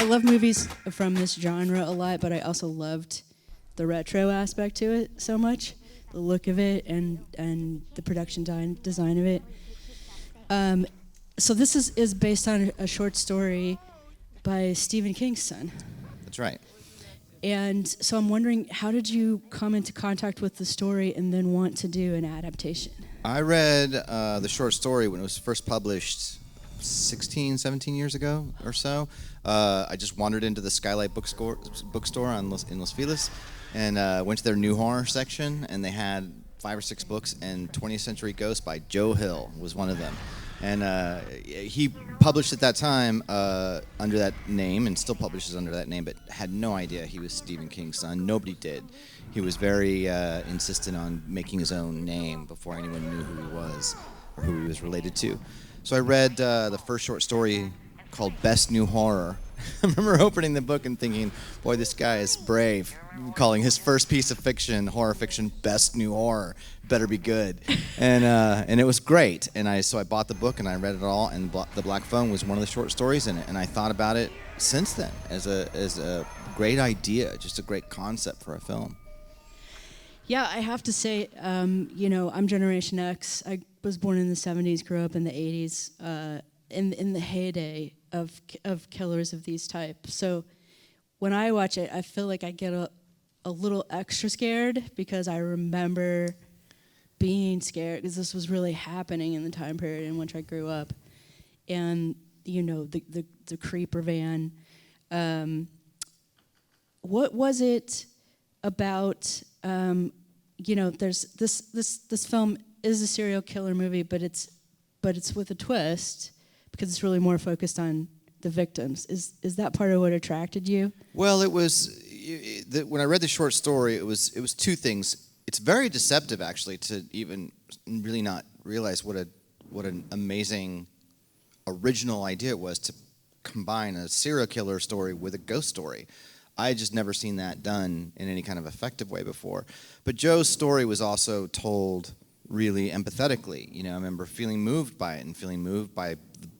I love movies from this genre a lot, but I also loved the retro aspect to it so much, the look of it and the production design of it. So this is based on a short story by Stephen King's son. That's right. And so I'm wondering, how did you come into contact with the story and then want to do an adaptation? I read the short story when it was first published 16, 17 years ago or so. I just wandered into the Skylight bookstore in Los Feliz and went to their new horror section, and they had 5 or 6 books, and 20th Century Ghost by Joe Hill was one of them. And he published at that time under that name, and still publishes under that name, but had no idea he was Stephen King's son. Nobody did. He was very insistent on making his own name before anyone knew who he was or who he was related to. So I read the first short story called Best New Horror. I remember opening the book and thinking, boy, this guy is brave, calling his first piece of fiction, horror fiction, Best New Horror. Better be good. And it was great. And so I bought the book and I read it all, and The Black Phone was one of the short stories in it. And I thought about it since then as a great idea, just a great concept for a film. Yeah, I have to say, I'm Generation X. I was born in the 70s, grew up in the 80s, in the heyday of killers of these types. So when I watch it, I feel like I get a little extra scared because I remember being scared because this was really happening in the time period in which I grew up. And, the creeper van. What was it about... there's this film is a serial killer movie, but it's with a twist because it's really more focused on the victims. Is that part of what attracted you? Well, it was when I read the short story. It was 2 things. It's very deceptive, actually, to even really not realize what an amazing original idea it was to combine a serial killer story with a ghost story. I had just never seen that done in any kind of effective way before. But Joe's story was also told really empathetically. I remember feeling moved by it and feeling moved by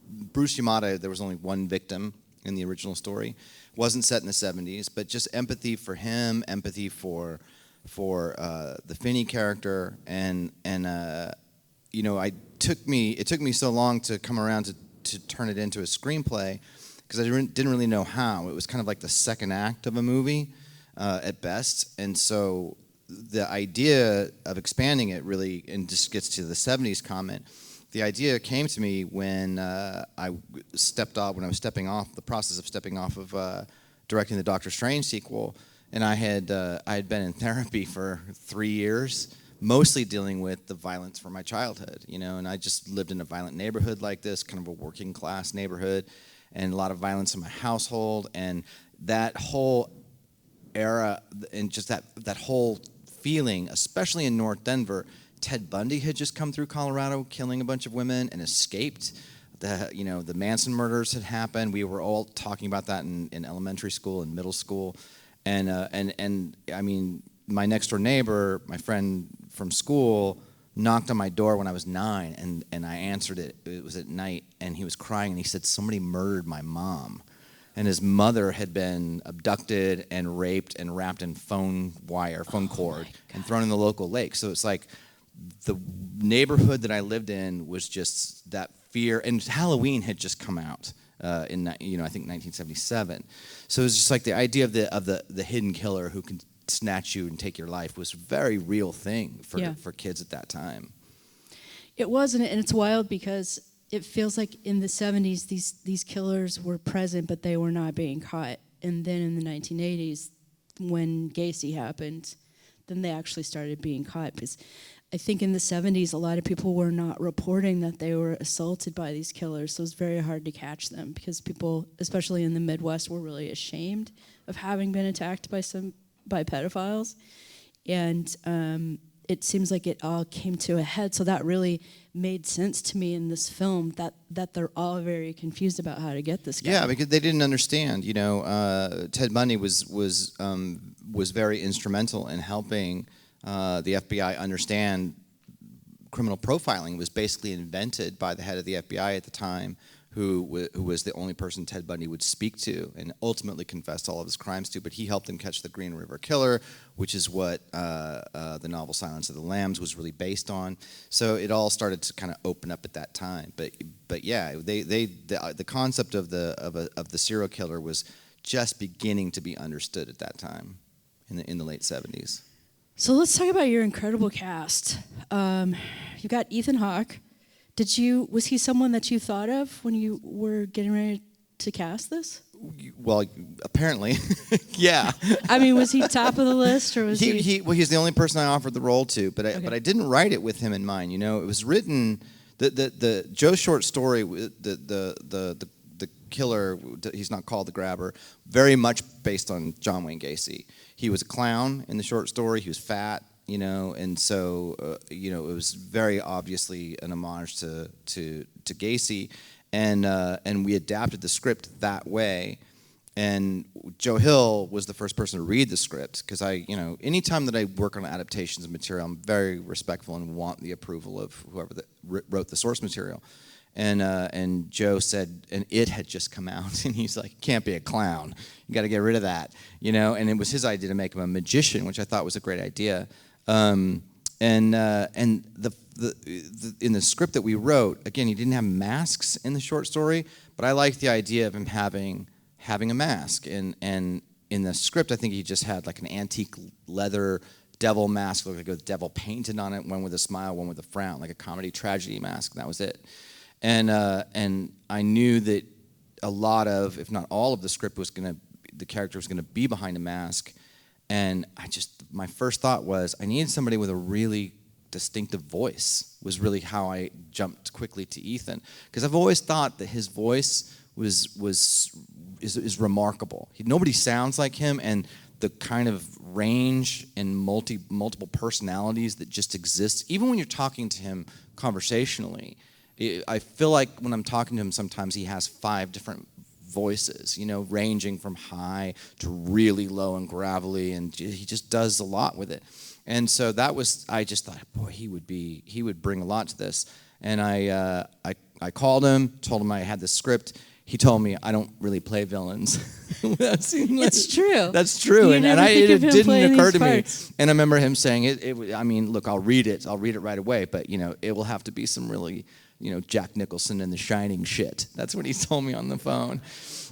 Bruce Yamada. There was only one victim in the original story. Wasn't set in the 70s, but just empathy for him, empathy for the Finney character, and it took me so long to come around to turn it into a screenplay, because I didn't really know how. It was kind of like the second act of a movie at best. And so the idea of expanding it really, and just gets to the 70s comment, the idea came to me when I was stepping off, the process of stepping off of directing the Doctor Strange sequel. And I had been in therapy for 3 years, mostly dealing with the violence from my childhood, and I just lived in a violent neighborhood like this, kind of a working class neighborhood, and a lot of violence in my household, and that whole era, and just that whole feeling, especially in North Denver. Ted Bundy had just come through Colorado, killing a bunch of women, and escaped. The Manson murders had happened. We were all talking about that in elementary school and middle school, and I mean, my next door neighbor, my friend from school, knocked on my door when I was 9, and I answered it. It was at night, and he was crying, and he said, somebody murdered my mom. And his mother had been abducted and raped and wrapped in phone cord, and thrown in the local lake. So it's like the neighborhood that I lived in was just that fear. And Halloween had just come out in I think 1977. So it was just like the idea of the hidden killer who can snatch you and take your life was a very real thing for kids at that time. It was, and it's wild because it feels like in the 70s these killers were present, but they were not being caught. And then in the 1980s, when Gacy happened, then they actually started being caught. Because I think in the 70s, a lot of people were not reporting that they were assaulted by these killers, so it was very hard to catch them because people, especially in the Midwest, were really ashamed of having been attacked by pedophiles. And it seems like it all came to a head, so that really made sense to me in this film, that they're all very confused about how to get this guy. Yeah, because they didn't understand. Ted Bundy was very instrumental in helping the FBI understand criminal profiling. Was basically invented by the head of the FBI at the time, who was the only person Ted Bundy would speak to and ultimately confessed all of his crimes to. But he helped him catch the Green River Killer, which is what the novel Silence of the Lambs was really based on. So it all started to kind of open up at that time. But yeah, the concept of the serial killer was just beginning to be understood at that time in the late 70s. So let's talk about your incredible cast. You've got Ethan Hawke. Was he someone that you thought of when you were getting ready to cast this? Well, apparently, yeah. I mean, was he top of the list, or was he? Well, he's the only person I offered the role to, but I didn't write it with him in mind. You know, it was written. The Joe's short story, the killer. He's not called the grabber. Very much based on John Wayne Gacy. He was a clown in the short story. He was fat. You know, and so it was very obviously an homage to Gacy, and we adapted the script that way. And Joe Hill was the first person to read the script because anytime that I work on adaptations of material, I'm very respectful and want the approval of whoever wrote the source material. And Joe said, and it had just come out, and he's like, "Can't be a clown. You got to get rid of that." And it was his idea to make him a magician, which I thought was a great idea. And in the script that we wrote, again, he didn't have masks in the short story, but I liked the idea of him having a mask. And in the script, I think he just had like an antique leather devil mask, looked like a devil painted on it, one with a smile, one with a frown, like a comedy tragedy mask. And that was it. And I knew that a lot of, if not all of the script the character was gonna be behind a mask. And my first thought was, I needed somebody with a really distinctive voice, was really how I jumped quickly to Ethan. Because I've always thought that his voice is remarkable. Nobody sounds like him, and the kind of range and multiple personalities that just exist, even when you're talking to him conversationally, I feel like when I'm talking to him, sometimes he has 5 different voices, ranging from high to really low and gravelly, and he just does a lot with it. And so I just thought, boy, he would bring a lot to this. And I called him, told him I had the script. He told me I don't really play villains. It's true. That's true, it didn't occur to me. And I remember him saying, "Look, I'll read it right away, but it will have to be some really." Jack Nicholson and The Shining shit. That's what he told me on the phone.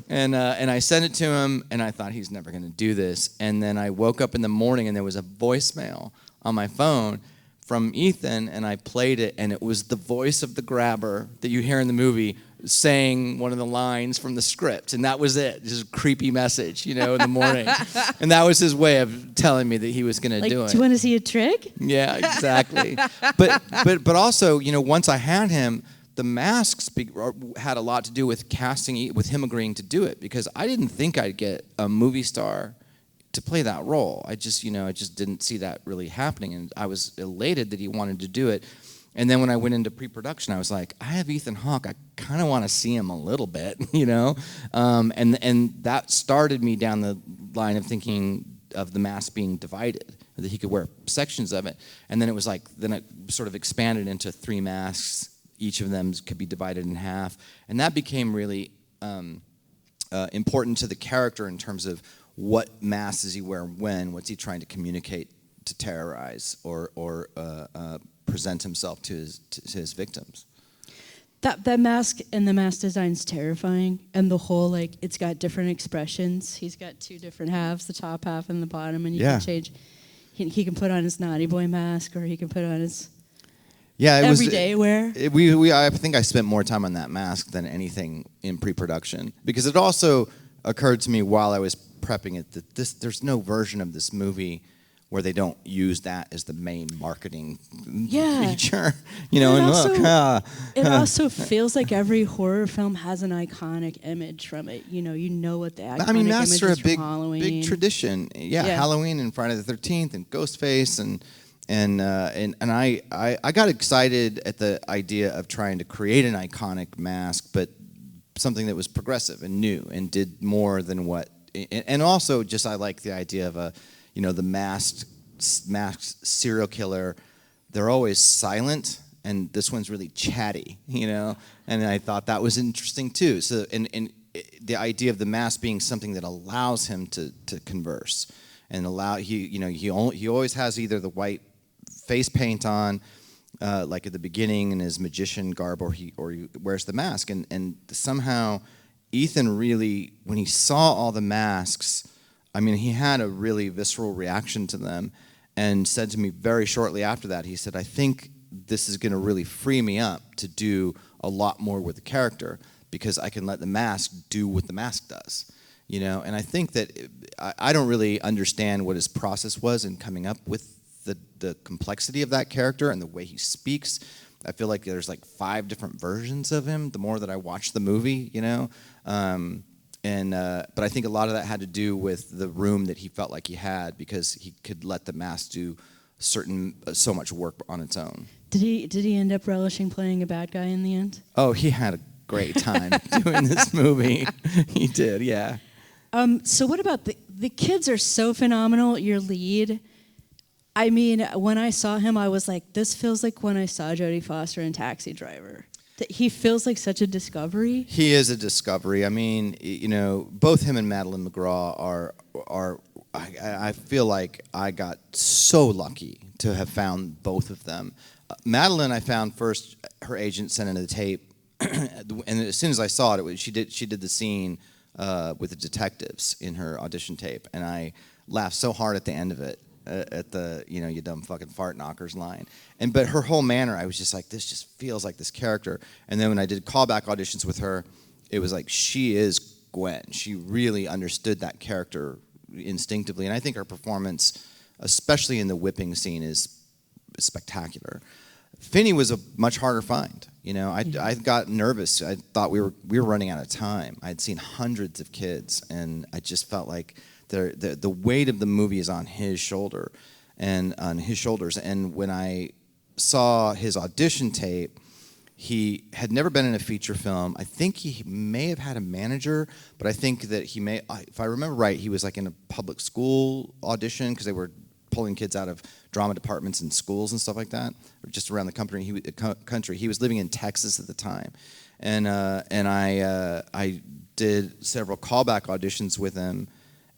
And I sent it to him, and I thought, he's never going to do this. And then I woke up in the morning, and there was a voicemail on my phone from Ethan, and I played it, and it was the voice of the grabber that you hear in the movie saying one of the lines from the script, and that was it. Just a creepy message, in the morning. And that was his way of telling me that he was going to do it. Do you want to see a trick? Yeah, exactly. but also, once I had him, the masks had a lot to do with casting, with him agreeing to do it, because I didn't think I'd get a movie star to play that role. I just didn't see that really happening, and I was elated that he wanted to do it. And then when I went into pre-production, I was like, I have Ethan Hawke. I kind of want to see him a little bit, And that started me down the line of thinking of the mask being divided, that he could wear sections of it. And then it was like, then it sort of expanded into 3 masks. Each of them could be divided in half. And that became really important to the character in terms of what mask does he wear when, what's he trying to communicate to terrorize or present himself to his victims. That mask and the mask design's terrifying, and the whole it's got different expressions. He's got 2 different halves, the top half and the bottom, and you can change. He can put on his naughty boy mask, or he can put on his everyday wear. I think I spent more time on that mask than anything in pre-production, because it also occurred to me while I was prepping it that there's no version of this movie where they don't use that as the main marketing feature. It also feels like every horror film has an iconic image from it. You know what the iconic masks image is are a from Halloween. big tradition. Yeah, Halloween and Friday the 13th and Ghostface and I got excited at the idea of trying to create an iconic mask, but something that was progressive and new and did more than what. And also, just I like the idea of the masked serial killer. They're always silent, and this one's really chatty, you know. And I thought that was interesting too. So and the idea of the mask being something that allows him to converse and he always has either the white face paint on, like at the beginning in his magician garb, or he wears the mask, and somehow Ethan really, when he saw all the masks, I mean, he had a really visceral reaction to them, and said to me very shortly after that, he said, I think this is going to really free me up to do a lot more with the character, because I can let the mask do what the mask does, you know. And I think that I don't really understand what his process was in coming up with the complexity of that character and the way he speaks. I feel like there's like 5 different versions of him the more that I watch the movie, you know. But I think a lot of that had to do with the room that he felt like he had, because he could let the mask do so much work on its own. Did he end up relishing playing a bad guy in the end? Oh, he had a great time doing this movie. He did, yeah. So what about the kids are so phenomenal. Your lead, I mean, when I saw him, I was like, this feels like when I saw Jodie Foster in Taxi Driver. He feels like such a discovery. He is a discovery. I mean, you know, both him and Madeline McGraw are. I feel like I got so lucky to have found both of them. Madeline, I found first. Her agent sent in the tape, and as soon as I saw it, she did the scene with the detectives in her audition tape, and I laughed so hard at the end of it. At the, you know, you dumb fucking fart knockers line. But her whole manner, I was just like, this just feels like this character. And then when I did callback auditions with her, it was like, she is Gwen. She really understood that character instinctively. And I think her performance, especially in the whipping scene, is spectacular. Finney was a much harder find. You know, I got nervous. I thought we were running out of time. I had seen hundreds of kids, and I just felt like the weight of the movie is on his shoulder, and on his shoulders. And when I saw his audition tape, he had never been in a feature film. I think he may have had a manager, but I think that he may, if I remember right, he was like in a public school audition, because they were pulling kids out of drama departments in schools and stuff like that, or just around the country. He was living in Texas at the time, and I did several callback auditions with him.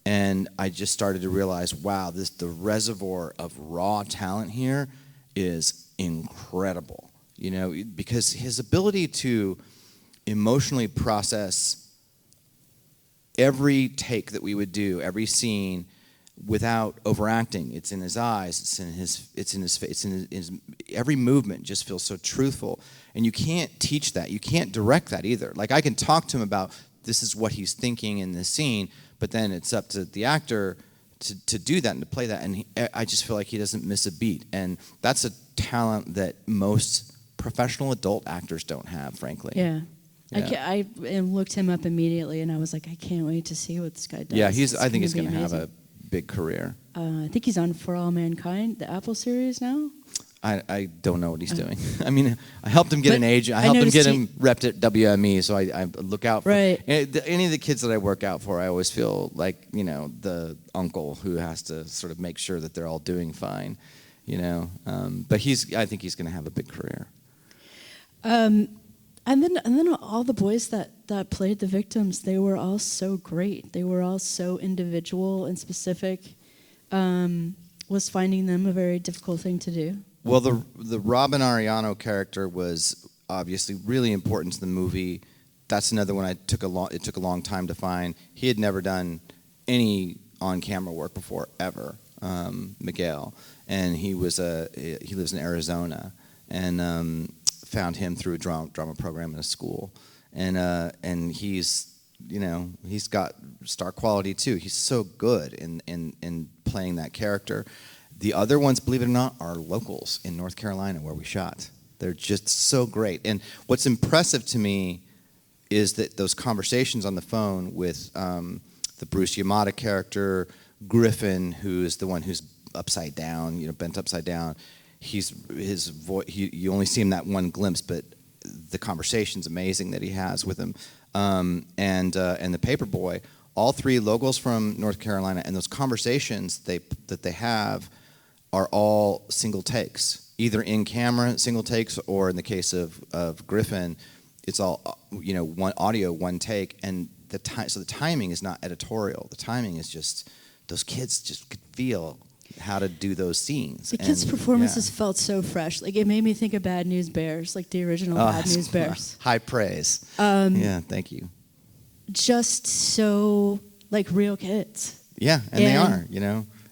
And I just started to realize, wow, the reservoir of raw talent here is incredible. You know, because his ability to emotionally process every take that we would do, every scene, without overacting. It's in his eyes, it's in his face, every movement just feels so truthful. And you can't teach that. You can't direct that either. Like, I can talk to him about, this is what he's thinking in this scene, but then it's up to the actor to do that and to play that. And I just feel like he doesn't miss a beat. And that's a talent that most professional adult actors don't have, frankly. Yeah. I looked him up immediately, and I was like, I can't wait to see what this guy does. Yeah, I think he's going to have a big career. I think he's on For All Mankind, the Apple series now. I don't know what he's doing. I mean, I helped him get an agent. I helped him get him repped at WME, so I look out for any of the kids that I work out for. I always feel like, you know, the uncle who has to sort of make sure that they're all doing fine, you know. But I think he's going to have a big career. And then all the boys that played the victims, they were all so great. They were all so individual and specific. Was finding them a very difficult thing to do? Well, the Robin Ariano character was obviously really important to the movie. That's another one it took a long time to find. He had never done any on-camera work before, ever, Miguel. And he lives in Arizona, and found him through a drama program in a school. And he's, you know, he's got star quality too. He's so good in playing that character. The other ones, believe it or not, are locals in North Carolina where we shot. They're just so great. And what's impressive to me is that those conversations on the phone with the Bruce Yamada character, Griffin, who is the one who's upside down, you know, bent upside down. His voice. You only see him that one glimpse, but the conversation's amazing that he has with him. And the Paperboy, all 3 locals from North Carolina, and those conversations that they have are all single takes. either in camera, single takes, or in the case of Griffin, it's all, one audio, one take, and so the timing is not editorial. The timing is just, those kids just could feel how to do those scenes. The kids' performances felt so fresh. Like, it made me think of Bad News Bears, like the original Bad News Bears. High praise. Yeah, thank you. Just so, like, real kids. Yeah, and they are,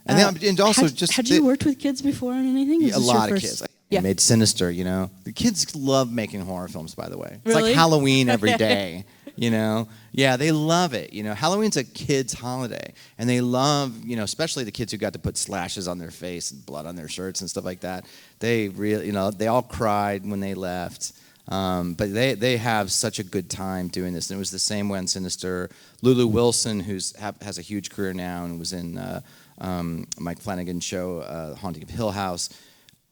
And also had you worked with kids before on anything? A lot of kids. I made Sinister, The kids love making horror films, by the way. It's really? like Halloween every day, Yeah, they love it. Halloween's a kid's holiday. And they love, especially the kids who got to put slashes on their face and blood on their shirts and stuff like that. They really, they all cried when they left. But they have such a good time doing this. And it was the same way on Sinister. Lulu Wilson, has a huge career now and was in Mike Flanagan's show, Haunting of Hill House.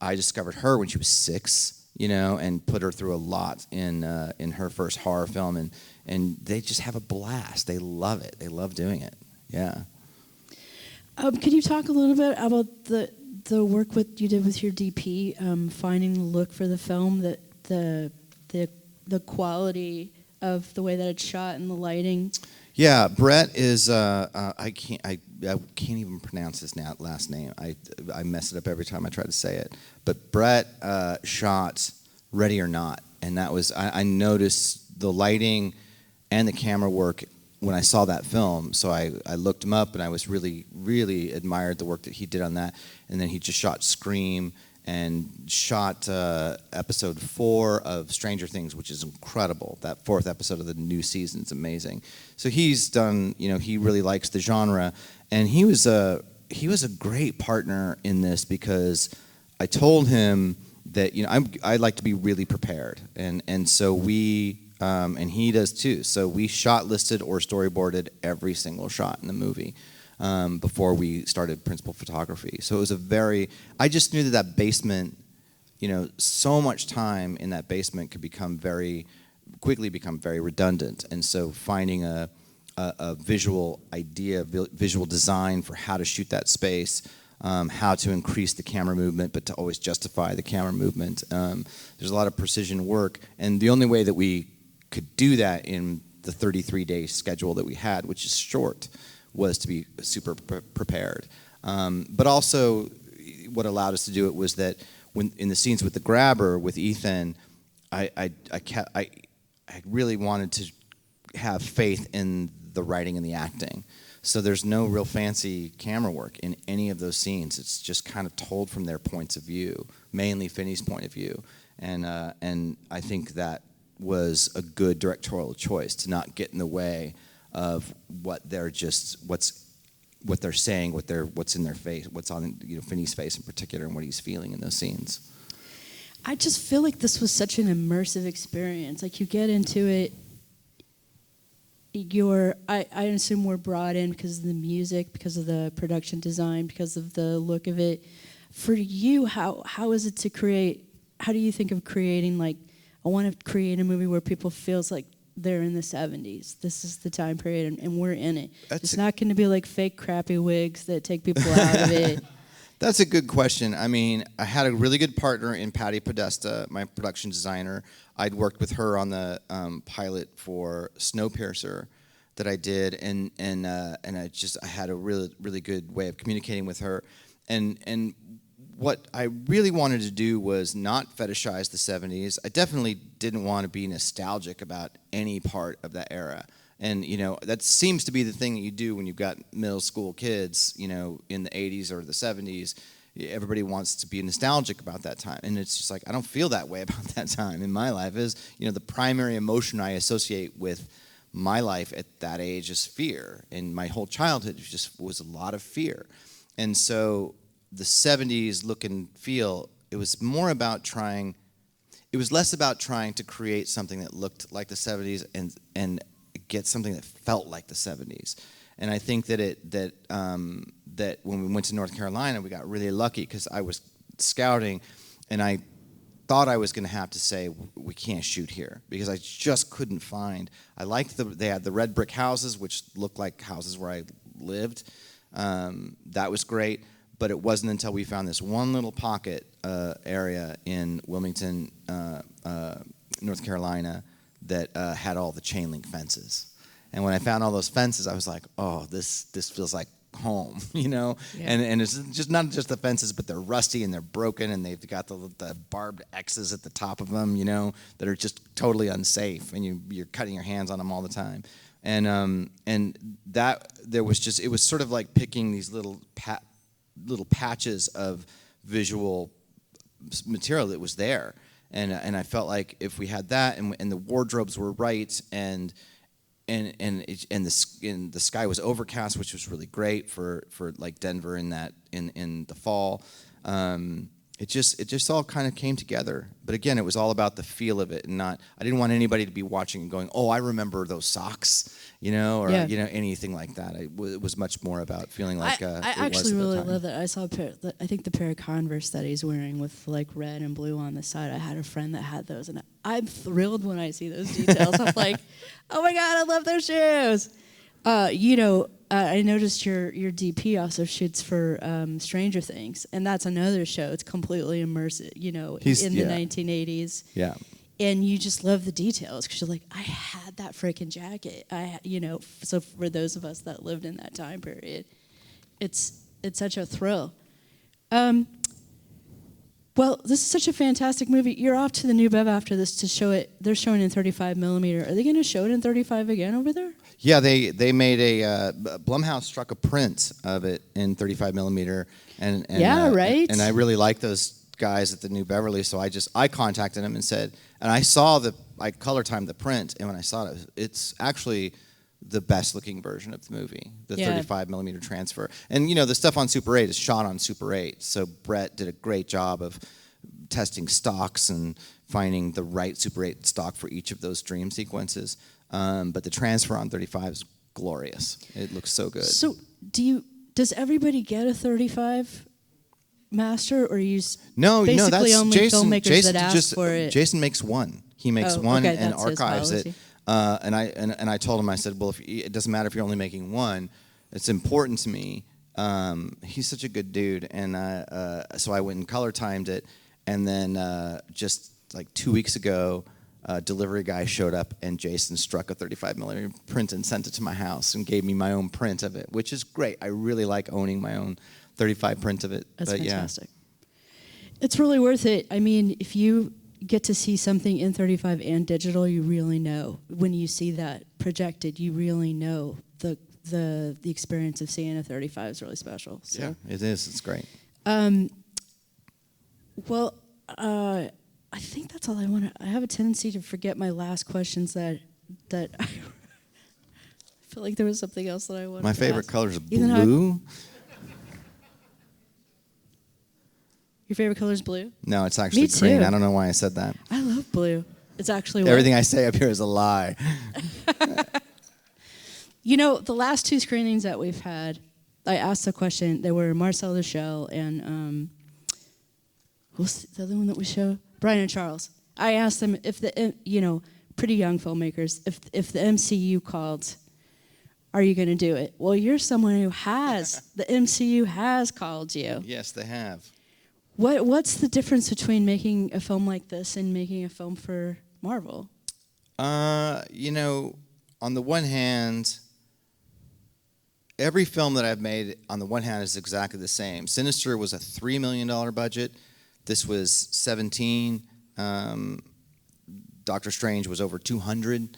I discovered her when she was 6, and put her through a lot in her first horror film, and they just have a blast. They love it. They love doing it. Yeah. Could you talk a little bit about the work you did with your DP, finding the look for the film, the quality of the way that it's shot and the lighting? Yeah, Brett is. I can't even pronounce his last name. I mess it up every time I try to say it. But Brett shot Ready or Not, and that was I noticed the lighting and the camera work when I saw that film. So I looked him up, and I was really admired the work that he did on that. And then he just shot Scream and shot episode 4 of Stranger Things, which is incredible. That 4th episode of the new season is amazing. So he's done, he really likes the genre, and he was a great partner in this because I told him that I like to be really prepared, and so we and he does too. So we shot listed or storyboarded every single shot in the movie. Before we started principal photography. So it was I just knew that basement, so much time in that basement could quickly become very redundant. And so finding a visual idea, visual design for how to shoot that space, how to increase the camera movement, but to always justify the camera movement. There's a lot of precision work. And the only way that we could do that in the 33-day schedule that we had, which is short, was to be super prepared. But also, what allowed us to do it was that when in the scenes with the grabber with Ethan, I really wanted to have faith in the writing and the acting. So there's no real fancy camera work in any of those scenes. It's just kind of told from their points of view, mainly Finney's point of view, and I think that was a good directorial choice to not get in the way of what they're saying, what's in their face, what's on Finney's face in particular, and what he's feeling in those scenes. I just feel like this was such an immersive experience. Like, you get into it, I assume we're brought in because of the music, because of the production design, because of the look of it. For you, how is it to create? How do you think of creating? Like, I want to create a movie where people feels like they're in the 70s. This is the time period, and we're in it. It's not going to be like fake crappy wigs that take people out of it. That's a good question. I mean, I had a really good partner in Patty Podesta, my production designer. I'd worked with her on the pilot for Snowpiercer that I did, and I had a really good way of communicating with her. And what I really wanted to do was not fetishize the 70s. I definitely didn't want to be nostalgic about any part of that era. And, that seems to be the thing that you do when you've got middle school kids, in the 80s or the 70s. Everybody wants to be nostalgic about that time. And it's just like, I don't feel that way about that time in my life. The primary emotion I associate with my life at that age is fear. And my whole childhood was a lot of fear. And so the 70s look and feel, it was less about trying to create something that looked like the 70s and get something that felt like the 70s. And I think that when we went to North Carolina, we got really lucky because I was scouting, and I thought I was going to have to say, we can't shoot here, because I just couldn't find. I liked they had the red brick houses, which looked like houses where I lived. That was great. But it wasn't until we found this one little pocket area in Wilmington, North Carolina, that had all the chain link fences. And when I found all those fences, I was like, oh, this feels like home, you know? Yeah. And it's just not just the fences, but they're rusty and they're broken and they've got the barbed X's at the top of them, you know, that are just totally unsafe, and you're cutting your hands on them all the time. And that it was sort of like picking these little patches of visual material that was there. And I felt like if we had that and the wardrobes were right and the sky was overcast, which was really great for like Denver in the fall. It just all kind of came together. But again, it was all about the feel of it, and I didn't want anybody to be watching and going, "Oh, I remember those socks," you know, or you know, anything like that. It was much more about feeling like I actually really love that. I saw I think the pair of Converse that he's wearing with like red and blue on the side. I had a friend that had those, and I'm thrilled when I see those details. I'm like, oh my God, I love those shoes. You know, I noticed your DP also shoots for Stranger Things, and that's another show. It's completely immersive, you know, in the 1980s. Yeah. And you just love the details because you're like, I had that freaking jacket. So for those of us that lived in that time period, it's such a thrill. Well, this is such a fantastic movie. You're off to the New Bev after this to show it. They're showing in 35 millimeter. Are they going to show it in 35 again over there? Yeah, they made Blumhouse struck a print of it in 35 millimeter, and right. And I really like those guys at the New Beverly, so I contacted them and said, and I saw I color timed the print, and when I saw it, it's actually the best looking version of the movie, the 35 millimeter transfer. And you know, the stuff on Super 8 is shot on Super 8, so Brett did a great job of testing stocks and finding the right Super 8 stock for each of those dream sequences. But the transfer on 35 is glorious. It looks so good. So does everybody get a 35 master, or you basically only filmmakers that ask for it? Jason makes one. He makes one and archives it. And I told him, I said, well, it doesn't matter if you're only making one. It's important to me. He's such a good dude, and so I went and color timed it, and then just like 2 weeks ago, delivery guy showed up, and Jason struck a 35 millimeter print and sent it to my house and gave me my own print of it, which is great. I really like owning my own 35 print of it. That's fantastic. Yeah. It's really worth it. I mean, if you get to see something in 35 and digital, you really know. When you see that projected, you really know the experience of seeing a 35 is really special. So. Yeah, it is. It's great. Well, I think that's all I want to. I have a tendency to forget my last questions that I feel like there was something else that I wanted to ask. My favorite color is blue. Your favorite color is blue? No, it's actually Me green. too. I don't know why I said that. I love blue. It's actually everything I say up here is a lie. You know, the last two screenings that we've had, I asked the question. They were Marcel Duchel and who's the other one that we showed? Brian and Charles. I asked them if pretty young filmmakers, if the MCU called, are you going to do it? Well, you're someone who has. The MCU has called you. Yes, they have. What's the difference between making a film like this and making a film for Marvel? You know, on the one hand, every film that I've made, on the one hand, is exactly the same. Sinister was a $3 million budget. This was 17. Doctor Strange was over 200.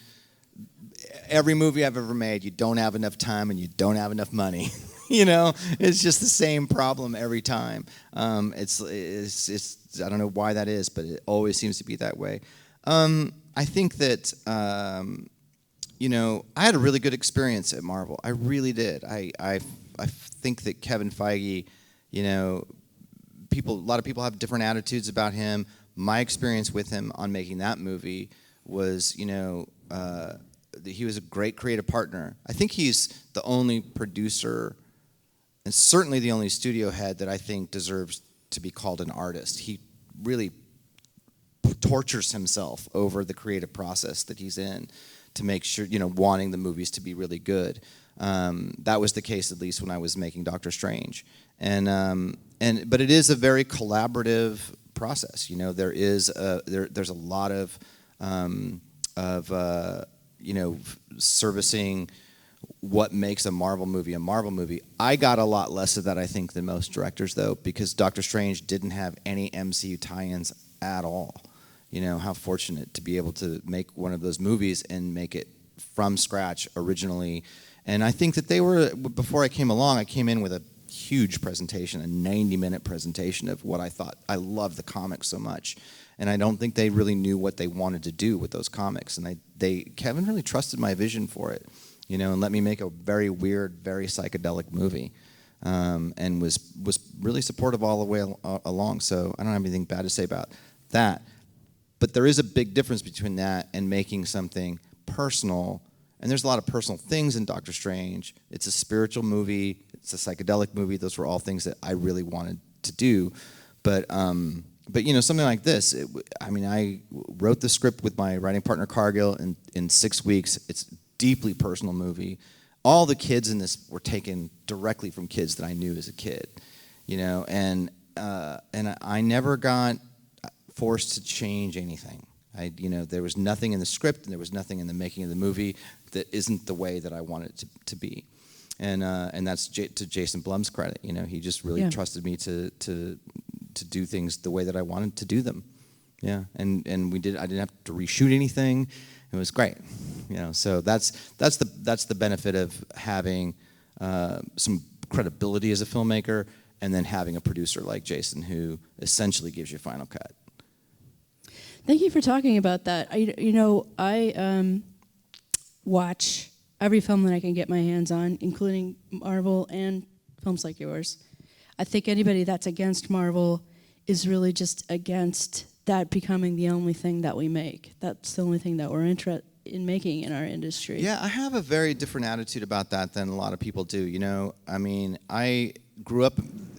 Every movie I've ever made, you don't have enough time and you don't have enough money. You know, it's just the same problem every time. It's I don't know why that is, but it always seems to be that way. I think that you know, I had a really good experience at Marvel. I really did. I think that Kevin Feige, you know, a lot of people have different attitudes about him. My experience with him on making that movie was, you know, he was a great creative partner. I think he's the only producer and certainly the only studio head that I think deserves to be called an artist. He really tortures himself over the creative process that he's in to make sure, you know, wanting the movies to be really good. That was the case at least when I was making Doctor Strange, but it is a very collaborative process. You know, there's a lot of servicing what makes a Marvel movie a Marvel movie. I got a lot less of that, I think, than most directors, though, because Doctor Strange didn't have any MCU tie-ins at all. You know, how fortunate to be able to make one of those movies and make it from scratch originally. And I think that they were, before I came along, I came in with a huge presentation, a 90-minute presentation of what I thought. I loved the comics so much. And I don't think they really knew what they wanted to do with those comics. And Kevin really trusted my vision for it, you know, and let me make a very weird, very psychedelic movie, and was really supportive all the way along. So I don't have anything bad to say about that. But there is a big difference between that and making something personal. And there's a lot of personal things in Doctor Strange. It's a spiritual movie. It's a psychedelic movie. Those were all things that I really wanted to do. But you know, something like this, I wrote the script with my writing partner Cargill in 6 weeks. It's a deeply personal movie. All the kids in this were taken directly from kids that I knew as a kid, you know, and I never got forced to change anything. There was nothing in the script and there was nothing in the making of the movie that isn't the way that I wanted it to be. And that's to Jason Blum's credit. You know, he just really trusted me to do things the way that I wanted to do them. Yeah, and I didn't have to reshoot anything. It was great. You know, so that's the benefit of having some credibility as a filmmaker, and then having a producer like Jason who essentially gives you final cut. Thank you for talking about that. I watch every film that I can get my hands on, including Marvel and films like yours. I think anybody that's against Marvel is really just against that becoming the only thing that we make. That's the only thing that we're interested in making in our industry. Yeah, I have a very different attitude about that than a lot of people do. You know, I mean, I grew up,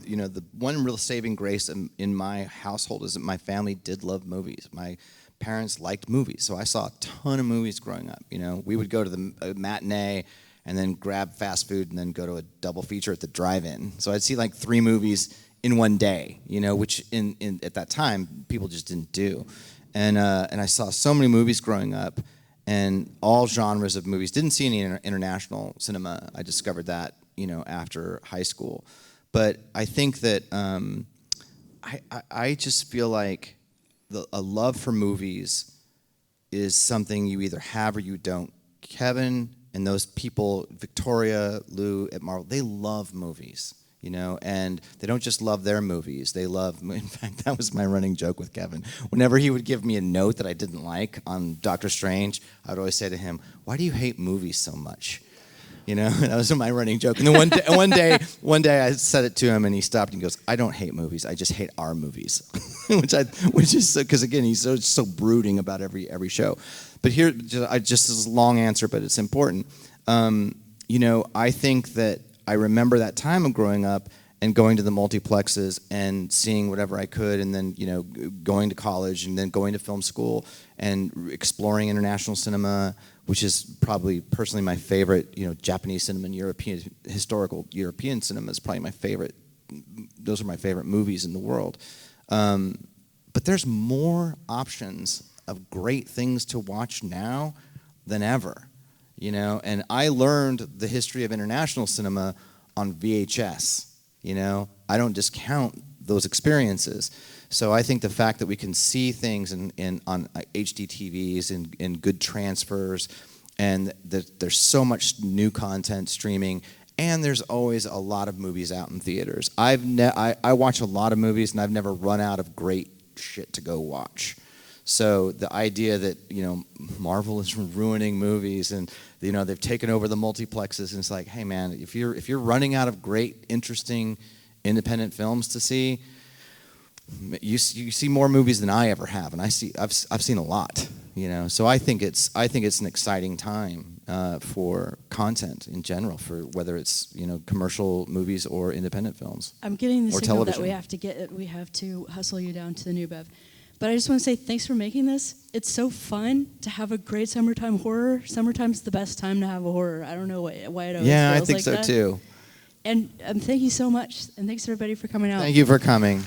you know, the one real saving grace in my household is that my family did love movies. My parents liked movies, so I saw a ton of movies growing up. You know, we would go to the matinee and then grab fast food and then go to a double feature at the drive-in. So I'd see like 3 movies in one day, you know, which at that time people just didn't do. And I saw so many movies growing up, and all genres of movies. Didn't see any international cinema. I discovered that, you know, after high school. But I think that I just feel like a love for movies is something you either have or you don't. Kevin and those people, Victoria, Lou at Marvel, they love movies, you know, and they don't just love their movies. They love, in fact, that was my running joke with Kevin. Whenever he would give me a note that I didn't like on Doctor Strange, I would always say to him, "Why do you hate movies so much?" You know, that was my running joke. And then one day I said it to him, and he stopped and he goes, "I don't hate movies. I just hate our movies," which is because again he's so brooding about every show. But here, just as a long answer, but it's important. You know, I think that I remember that time of growing up and going to the multiplexes and seeing whatever I could, and then, you know, going to college and then going to film school and exploring international cinema, which is probably personally my favorite. You know, Japanese cinema and historical European cinema is probably my favorite. Those are my favorite movies in the world. But there's more options of great things to watch now than ever, you know. And I learned the history of international cinema on VHS. You know, I don't discount those experiences. So I think the fact that we can see things on HD TVs and good transfers, and that there's so much new content streaming, and there's always a lot of movies out in theaters. I watch a lot of movies, and I've never run out of great shit to go watch. So the idea that, you know, Marvel is ruining movies and, you know, they've taken over the multiplexes, and it's like, hey man, if you're running out of great, interesting, independent films to see, you see more movies than I ever have, and I've seen a lot, you know. So I think it's an exciting time for content in general, for whether it's, you know, commercial movies or independent films. I'm getting the signal television. that we have to hustle you down to the new Bev. But I just want to say thanks for making this. It's so fun to have a great summertime horror. Summertime's the best time to have a horror. I don't know why it always Yeah, feels I think like so that. too. And thank you so much. And thanks everybody for coming out. Thank you for coming.